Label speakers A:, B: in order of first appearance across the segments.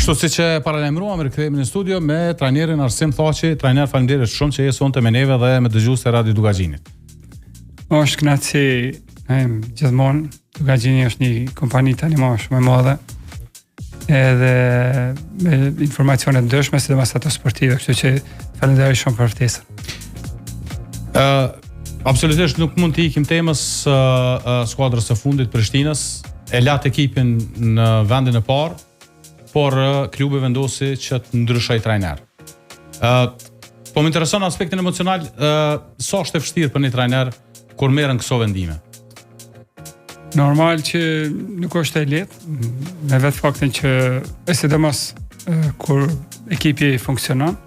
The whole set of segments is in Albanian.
A: Ashtu siç e paralajmëruam, rikthehemi në studio me trajnerin Arsim Thaçi. Trajner, faleminderit shumë që je sonte me neve dhe me dëgjuesit e Radio Dugaxhinit.
B: Është kënaqësi gjithmonë. Dugaxhini është një kompani tani më shumë e madhe. Edhe me informacione të ndryshme, sidomos ato sportive, kështu që falenderoj shumë për ftesën.
A: Absolutisht nuk mund të ikim temës skuadrës së fundit Prishtinës. E lat ekipin në vendin e parë, por klubi vendosi që të ndryshoj trajner. Po më intereson aspektin emocional, sa është e vështirë për një trajner kur merren këso vendime?
B: Normal që nuk është e lehtë, me vetë faktin që sidomos kur ekipi funksionon.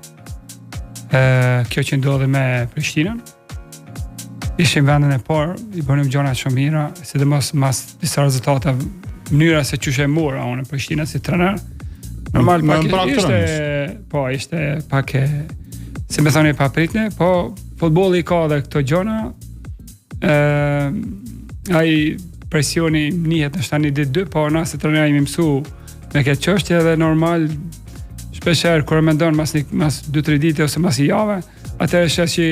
B: Kjo që ndodhi me Prishtinën. Ishim vendin e parë, i bënim gjona shumë mira, sidomos mas disa rezultate, mënyra se çush e mora unë Prishtinën si trajner. Normal ishte pak si më thoni pa pritje, po futbolli ka edhe këto gjona. Ai presioni nihet në tani ditë dy, po na si trajner jemi mësuar me këtë çështje dhe normal shpeshherë kur mendon mas 2-3 ditë ose mas një javë, atëherë është që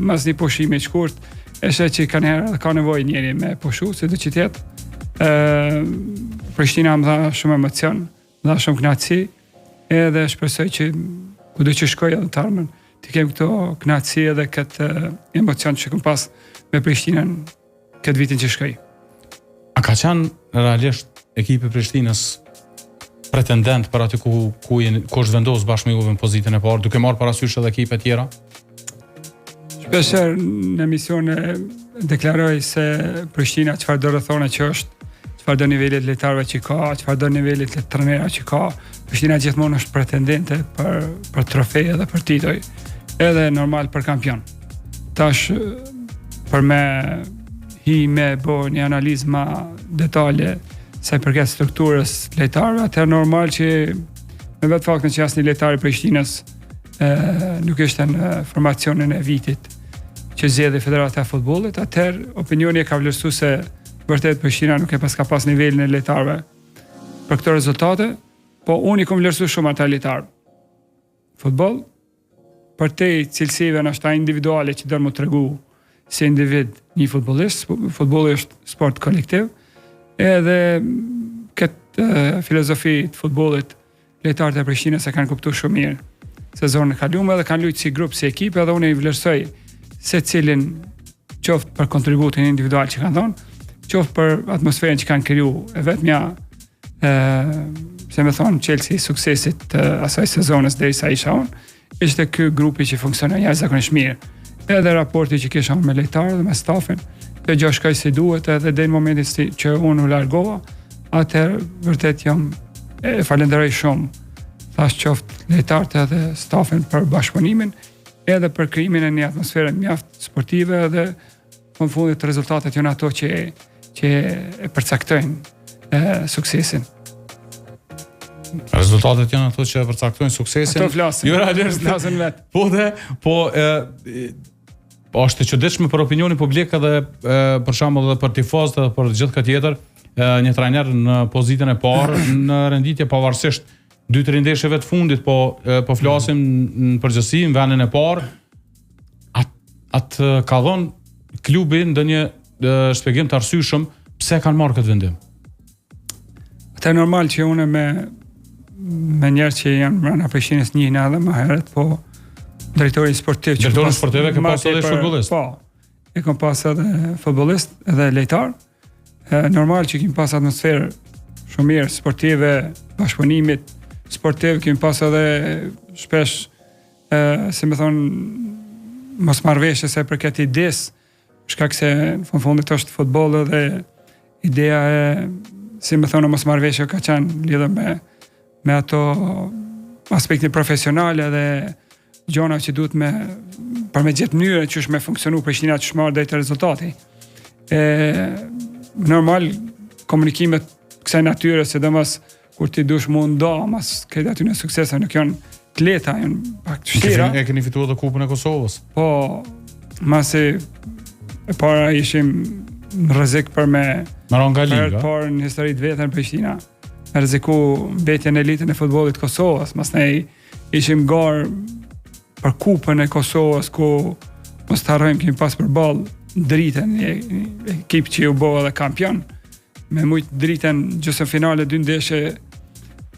B: mas një pushimi të shkurt, është që ka nevojë njëri me pushu, si do të jetë. Prishtina më dha shumë emocion, më dha shumë kënaqësi, edhe shpresoj që kudo që shkoj edhe të ardhmen, të kem këto kënaqësi edhe këtë emocion që kam pas me Prishtinën këtë vitin që shkoj.
A: A ka qenë realisht ekipi Prishtinës pretendent për aty ku është vendosur bashkë me Juve në pozitën e parë, duke marrë parasysh edhe ekipe tjera?
B: Shpeshherë në emisione deklaroj se Prishtina çfarë do rrethone që është, çfarë do nivelet lojtarëve që ka, çfarë do nivelet të trajnerëve që ka. Prishtina gjithmonë është pretendente për trofe dhe për titoj, edhe normal për kampion. Tash për me bo një analizë ma detale sa i përket strukturës lojtarëve, atëherë normal që me vetë faktin që asnjë lojtar i Prishtinës nuk ishte në formacionin e vitit që zgjedhi Federata e Futbollit, atëherë opinioni e ka vlerësuar se vërtet Prishtina nuk e pas nivelin e lojtarëve për këto rezultate, po unë i kam vlerësuar shumë ata lojtarë. Futboll për te cilësive ndoshta individuale që do të tregu si individ një futbollist, futbolli është sport kolektiv, edhe këtë filozofi të futbollit lojtarët e Prishtinës e kanë kuptuar shumë mirë. Sezonin e kaluar edhe kanë luajtur si grup, si ekip, edhe unë i vlerësoj secilin qoftë për kontributin individual që kanë dhënë, qoftë për atmosferën që kanë krijuar. E vetmja se më thon Chelsea suksesit të asaj sezonës derisa isha unë, ishte ky grupi që funksionon jashtëzakonisht mirë. Edhe raporti që kisha me lojtarët dhe me stafin, kjo gjë shkoi si duhet, edhe deri në momentin që unë u largova, atëherë vërtet e falenderoj shumë thash qoftë lojtarët edhe stafin për bashkëpunimin, edhe për krijimin e një atmosfere mjaft sportive dhe në fundit rezultatet janë ato që e përcaktojnë suksesin.
A: Rezultatet janë ato që e përcaktojnë suksesin.
B: Ato flasin.
A: Jo realisht
B: flasin vetë.
A: Po është e çuditshme për opinionin publik edhe për shembull edhe për tifozët edhe për gjithë këtë tjetër, një trajner në pozitën e parë në renditje pavarësisht 2-3 ndeshjeve të fundit, po flasim në përgjithësi në vendin e parë, atë ka dhënë klubi ndonjë shpjegim të arsyeshëm pse kanë marrë këtë vendim.
B: Atë normal që unë me njerëz që janë brenda Prishtinës njëhin edhe më herët, po drejtori sportiv që
A: ka pas edhe futbollist.
B: Po. E kam pas edhe futbollist, edhe lojtar. Normal që kemi pas atmosferë shumë mirë sportive, bashkëpunimit sportiv, kemi pas edhe shpesh si më thon mosmarrveshje se për këtë idesë, shkak se në fundit është futbolli dhe ideja e si më thonë mosmarrveshja ka qenë lidhur me ato aspektin profesional dhe gjona që duhet për me gjithë mënyrën që është me funksionu Prishtina që shmarë dhe të rezultati. Normal, komunikimet kësaj natyre, sidomos kur ti dush mund do, mas këtë aty në suksese, nuk janë të lehta, janë pak të vështira.
A: E keni fituar dhe Kupën e Kosovës.
B: Po, masi e para ishim në rrezik për me
A: Maron nga liga.
B: Por në histori të vetën Prishtina me rreziku mbetjen e elitën e futbollit Kosovës, mas ne ishim garë për kupën e Kosovës ku mos të harrojmë kemi pas përballë dritën e ekip që u bë edhe kampion me shumë dritën gjysmë finale 2 ndeshje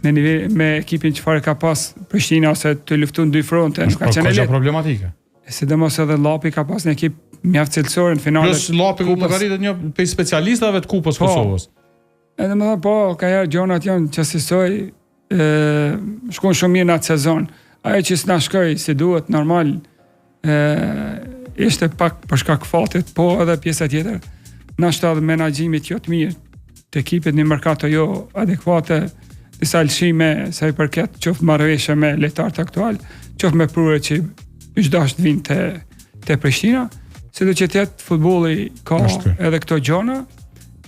B: me ekipin që fare ka pas Prishtina ose të luftun 2 fronte nuk ka qenë lehtë
A: problematike.
B: Sidomos edhe Llapi ka pas një ekip mjaft cilësor në finale.
A: Plus Llapi ku llogaritet një prej specialistave të Kupës Kosovës.
B: Edhe më po, ka herë gjonat janë që sisoj shkon shumë mirë në atë sezon. Ajo që s'na shkoi si duhet normal ishte pak për shkak fatit, po edhe pjesa tjetër na shtat menaxhimit jo të mirë të ekipit në merkato jo adekuate, disa lëshime sa i përket qoftë marrëveshje me lojtarët aktual, qoftë me prurë që është dashur të vinë te Prishtina, sido që tjetë futbolli ka edhe këto gjona,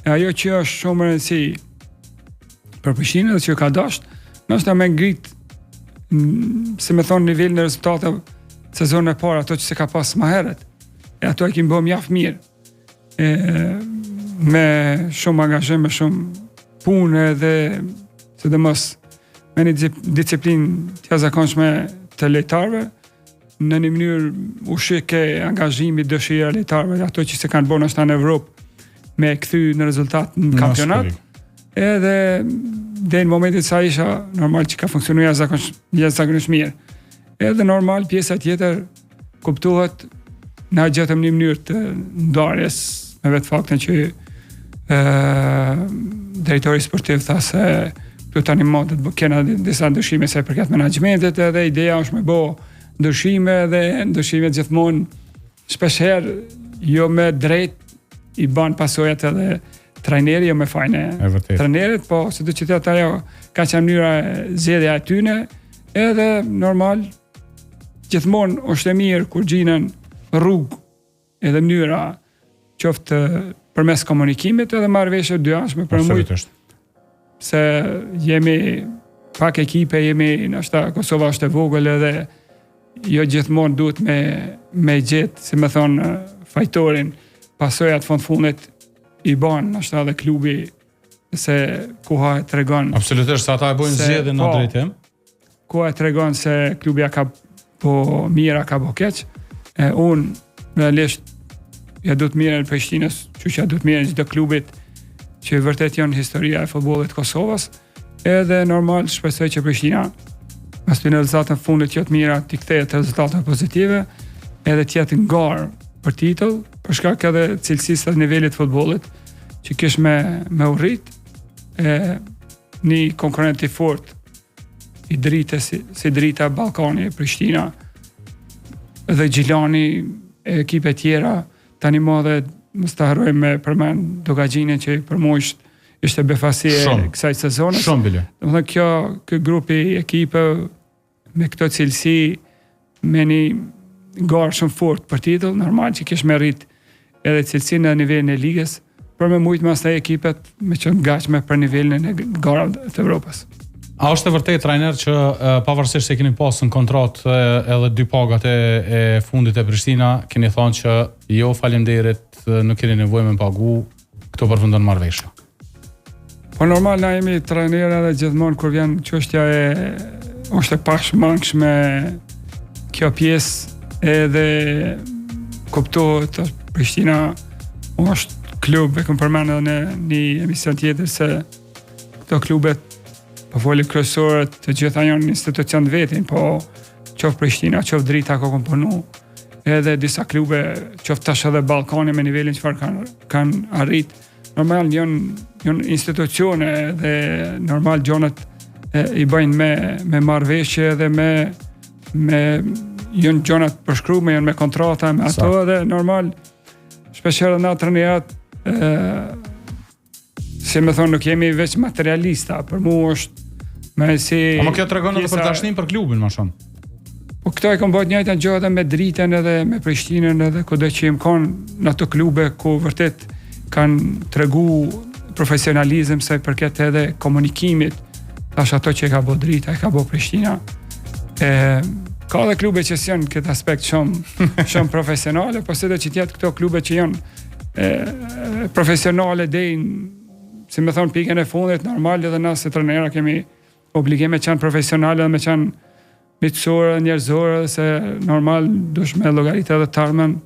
B: e ajo që është shumë e rëndësishme për Prishtinën dhe që ka dashur, nështë me ngrit, si me thonë nivelin e rezultateve sezonën e parë, ato që se ka pas më herët, e ato e kemi bërë mjaft mirë, me shumë angazhim, me shumë punë dhe sidomos me një disiplinë të jashtëzakonshme të lojtarëve, në një mënyrë ushqike angazhimi, dëshira lojtarëve, ato që se kanë bërë në Evropë me kthy në rezultat në kampionat. Edhe në momentin sa isha normal që ka funksionuar jashtëzakonisht mirë. Edhe normal pjesa tjetër kuptohet na gjetëm një mënyrë të ndarjes me vetë faktin që drejtori sportiv tha se këtu tani modët kena disa ndryshime sa i përket menaxhmentit edhe ideja është me bë ndryshime dhe ndryshimet gjithmonë shpeshherë jo me drejt i ban pasojat edhe trajneri jo me fajne trajnerit, po sido që të ajo ka qenë mënyra zgjedhja e tyne edhe normal gjithmonë është e mirë kur gjinen rrugë edhe mënyra qoftë përmes komunikimit edhe marrëveshje dyashme për shumë se jemi pak ekipe, jemi nështë Kosova është e vogël edhe jo gjithmonë duhet me gjetë, si me thonë, fajtorin, pasojat fundit i banë, nështë edhe klubi se kuha e tregon.
A: Absolutisht, sa ata e bojnë zgjedhjen në drejtim.
B: Kuha e tregon se klubi ka po mira, ka po keq. Unë realisht ja du të mirë në Prishtinës, që ja du të mirë në gjithë klubit që vërtet janë historia e futbollit Kosovës, edhe normal shpresoj që Prishtina pas të në rezultatën fundit që të mira t'i kthehet rezultate pozitive, edhe t'jetë ngarë për titull, për shkak edhe cilësisë të nivelit futbollit, që kish me urrit, një konkurrent i fort i drite si drita Ballkani, Prishtina, edhe Gjilani, ekipe tjera, tani madhe mos ta harrojmë me përmend Dogaxhinin që për mua ishte befasi e kësaj sezone.
A: Shumë bile.
B: Domethënë ky grupi ekipe me këto cilësi me një garë shumë fort për titull, normal që kish me rrit edhe cilësinë në nivelin e ligës, për me mujtë mas të ekipet me qenë gatshme për nivelin e garave të Evropës.
A: A është e vërtet trajner që pavarësisht se keni pasur në kontratë edhe 2 pagat e fundit e Prishtina, keni thonë që jo faleminderit, nuk keni nevojë me pagu, këto përfundon marrëveshja.
B: Po normal na jemi trajnerë edhe gjithmonë kur vjen çështja është e pashmangshme kjo pjesë edhe kuptohet Prishtina është klub, e kam përmendur në një emision tjetër se këto klubet po foli kryesorët të gjitha janë institucion të vetin, po qoftë Prishtina, qoftë Drita ka komponu, edhe disa klube, qoftë tash edhe Ballkani me nivelin çfarë kanë arrit. Normal janë institucione dhe normal gjonat i bëjnë me marrëveshje dhe me janë gjonat përshkruar, janë me kontrata me ato dhe normal shpeshherë na trajnerat si me thonë, nuk jemi veç materialista, për mu është me si...
A: Ama kjo tregon edhe për dashnin për klubin, ma shumë.
B: Po këto e kom bëjt njëjta gjë edhe me Dritën edhe me Prishtinën edhe kudo që jem kanë në ato klube ku vërtet kanë tregu profesionalizëm sa i përket edhe komunikimit, tash ato që ka bë Drita, e ka bë Prishtina. Ka edhe klube që janë këtë aspekt shumë profesionale, po sido që tjetë këto klube që janë profesionale deri si me thonë pikën e fundit, normal edhe na si trajnera kemi obligim me qenë profesionale dhe me qenë mitësore, njerëzore, se normal dush me llogaritë edhe të ardhmen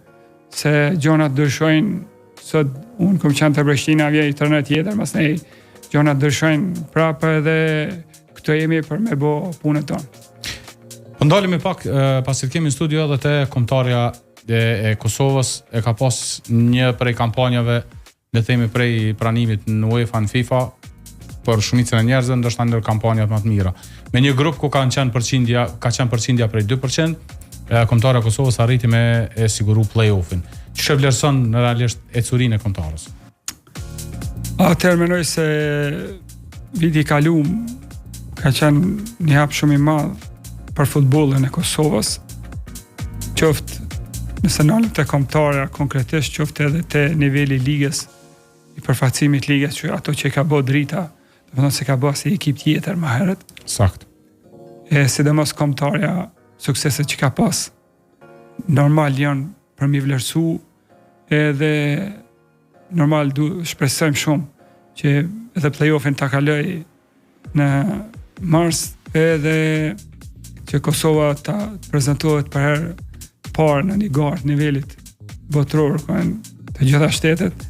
B: se gjonat ndryshojnë. Sot unë kom qenë te Prishtina, vjen një trajner tjetër, mas ne gjonat ndryshojnë prapë edhe këto jemi për me bë punën tonë.
A: Po ndalemi pak pasi të kemi në studio edhe te kombëtarja e Kosovës, e ka pas një prej kampanjave, le të themi prej pranimit në UEFA në FIFA për shumicën e njerëzve, ndoshta ndër kampanjat më të mira. Me një grup ku ka qenë përqindja prej 2%, kombëtarja e Kosovës arriti me e siguru play-offin. Ç'e vlerëson realisht ecurinë e kombëtarës?
B: Atëherë mendoj se viti i kaluar ka qenë një hap shumë i madh për futbollin e Kosovës. Qoftë nëse nalim të kombëtarja konkretisht, qoftë edhe te niveli i ligës, i përfaqësimit ligës, që ato që ka bë drita, do të thonë se ka bë si ekip tjetër më herët.
A: Sakt.
B: E sidomos kombëtarja sukseset që ka pas, normal janë për mi vlerësu, edhe normal shpresojmë shumë që edhe play-offin ta kaloj në mars, edhe që Kosova ta prezantohet për herë parë në një garë nivelit botror, të gjitha shtetet,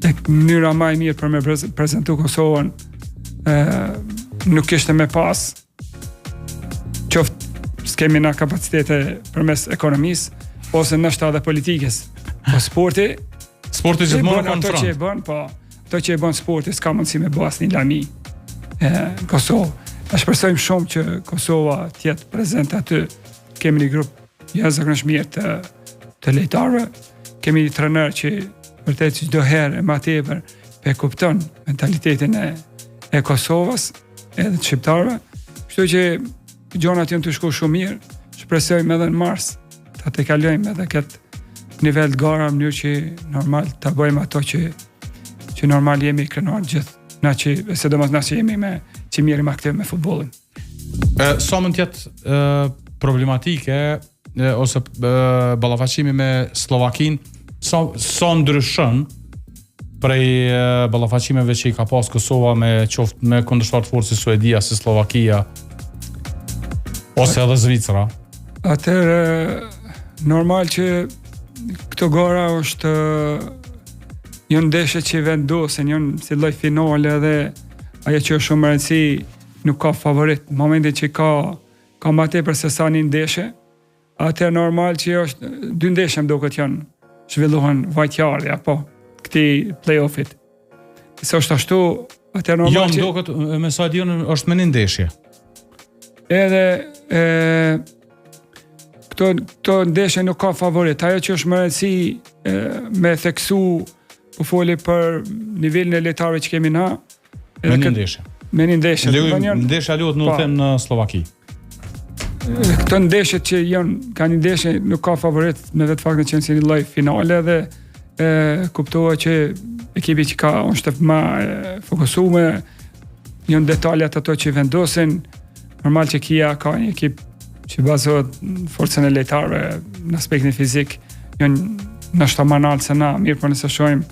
B: e mënyra më e mirë për me prezantu Kosovën nuk ishte me pas, qoftë s'kemi na kapacitete përmes ekonomisë, ose nështë edhe politikës. Po sporti
A: gjithmonë
B: ato që e bën, ato që e bën sporti s'ka mundësi me bë asnjë lami në Kosovë. Ne shpresojmë shumë që Kosova të jetë prezente aty. Kemi një grup jashtëzakonisht mirë të lejtarëve. Kemi një trajner që vërtet çdo herë më tepër e kupton mentalitetin e Kosovës, edhe të shqiptarëve. Kështu që gjonat janë të shku shumë mirë. Shpresojmë edhe në mars ta kalojmë edhe këtë nivel të gara, në mënyrë që normal ta bëjmë ato që normal jemi krenar gjithë. Na që sidomos na që jemi që mirë aktiv me futbollin.
A: Sa mund të jetë problematike ose ballafaqimi me Slovakin, sa ndryshon prej ballafaqimeve që i ka pas Kosova me kundërshtar të forcës si Suedia, si Slovakia ose edhe Zvicra?
B: Atëherë normal që këto gara është janë ndeshje që vendosen, janë si lloj finale, edhe ajo që është shumë rëndësi nuk ka favorit. Në momentin që ka më tepër se sa një ndeshje, atë normal që është dy ndeshje më duket janë zhvillohen vajtjarë apo këtij play-offit. Se është ashtu, atë normal
A: jo, më duket me sa diun është me një ndeshje.
B: Edhe këto ndeshje nuk ka favorit. Ajo që është më rëndësi me theksu po foli për nivelin e lojtarëve që kemi na.
A: Me një ndeshje.
B: Me një ndeshje.
A: Ndeshja luhet në Slovaki.
B: Këto ndeshje që ka një ndeshje nuk ka favorit, me vetë faktin që janë si një lloj finale, dhe kuptohet që ekipi që ka është më fokusuar, janë detajet ato që vendosin. Normal që Kia ka një ekip që bazohet në forcën e lojtarëve në aspektin fizik, janë nështë më nalë se na, mirë, por nëse shohim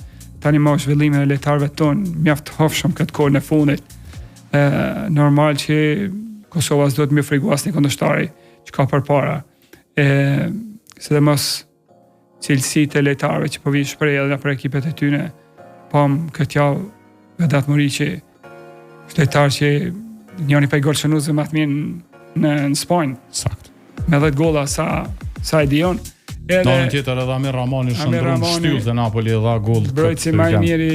B: tani më zhvillimin e lojtarëve tonë mjaft hofshëm këtë kohën e fundit. Normal që Kosova s'do të më frigu asnjë kundërshtari që ka përpara. Sidomos cilësitë e lojtarëve që po vijnë shpreh edhe për ekipet e tyre, këtë javë vedat mori që lojtar që njëri pa gol shënuesve më të mirë në Spanjë.
A: Sakt.
B: Me 10 golla sa e dion.
A: Në anën tjetër edhe Amir Ramani shndron shtyllë dhe Napoli dha gol.
B: Mbrojtësi më i mirë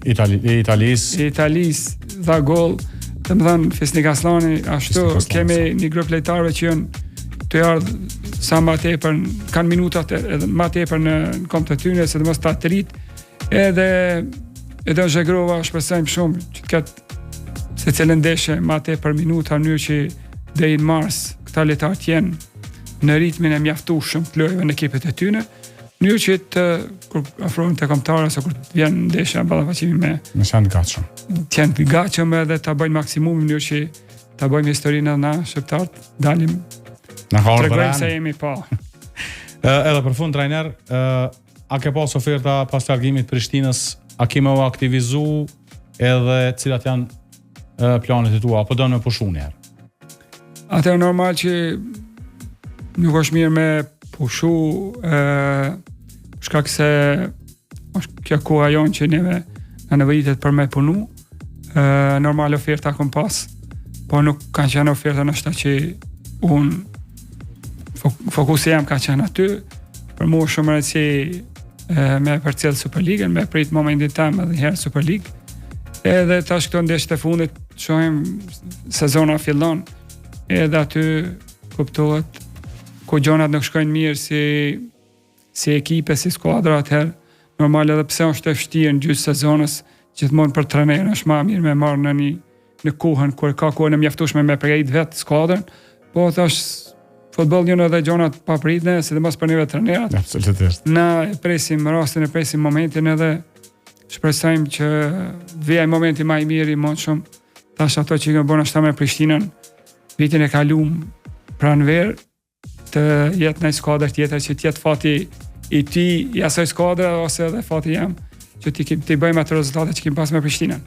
A: i Italisë
B: dha gol. Domethënë Fisnik Aslani, ashtu kemi një grup lojtarëve që janë të ardhur sa më tepër, kanë minutat edhe më tepër në kompet e tyre, sidomos ta trit. Edhe Zhegrova shpresojmë shumë që të ketë se cilën ndeshje më tepër minuta, në mënyrë që deri në mars këta lojtarë të jenë në ritmin e mjaftueshëm të lojëve në ekipet e tyre, në mënyrë që kur afrohen te kombëtarët ose kur vjen ndeshja ballafaqimi me
A: janë gatshëm.
B: Të jenë gatshëm edhe ta bëjnë maksimumin, në mënyrë që ta bëjmë historinë na shqiptarët, dalim
A: në harë
B: tregojmë se jemi pa.
A: Edhe për fund trajner, a ke pas oferta pas largimit Prishtinës, a kemi u aktivizu edhe cilat janë planet e tua, apo do në pushu njerë?
B: Atë e normal që nuk është mirë me pushu, shkak se është kjo koha jonë që neve në nevojitet për me punu, normal oferta kom pas, po nuk kanë qenë oferta nështë që unë fokusi jam ka qenë aty, për mu shumë rëndësi me përcjell Superligën, me prit momentin tam edhe herë Superligë, edhe tash këto ndeshjet e fundit shohim sezona fillon, edhe aty kuptohet ku gjonat nuk shkojnë mirë si ekipe, si skuadra atëherë, normal edhe pse është e vështirë në gjysmë sezonës, gjithmonë për trajnerin është më mirë me marrë në kohën kur ka kohën e mjaftueshme me përgatitë vetë skuadrën, po thash futbolli janë edhe gjonat papritne, sidomos për neve trajnerat.
A: Absolutisht.
B: Na e presim rastin, e presim momentin edhe shpresojmë që vijë momenti më i mirë i mundshëm. Tash ato që kanë bënë ashta me Prishtinën vitin e kaluar pranver të jetë në skuadër tjetër që të jetë fati i ti i asaj skuadre ose edhe fati jam që ti bëjmë atë rezultate që kemi pas me Prishtinën.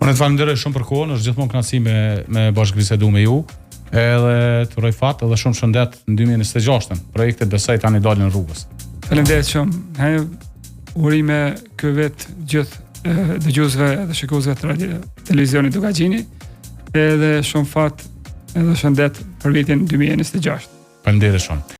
A: Unë të falenderoj shumë për kohën, është gjithmonë kënaqësi me bashkëbisedu me ju. Edhe të uroj fat edhe shumë shëndet në 2026-ën. Projektet besoj tani dalin rrugës.
B: Faleminderit shumë. Urime ky vit gjithë dëgjuesve dhe shikuesve të televizionit Dukagjini. Edhe shumë fat edhe shëndet për vitin 2026.
A: Faleminderit shumë.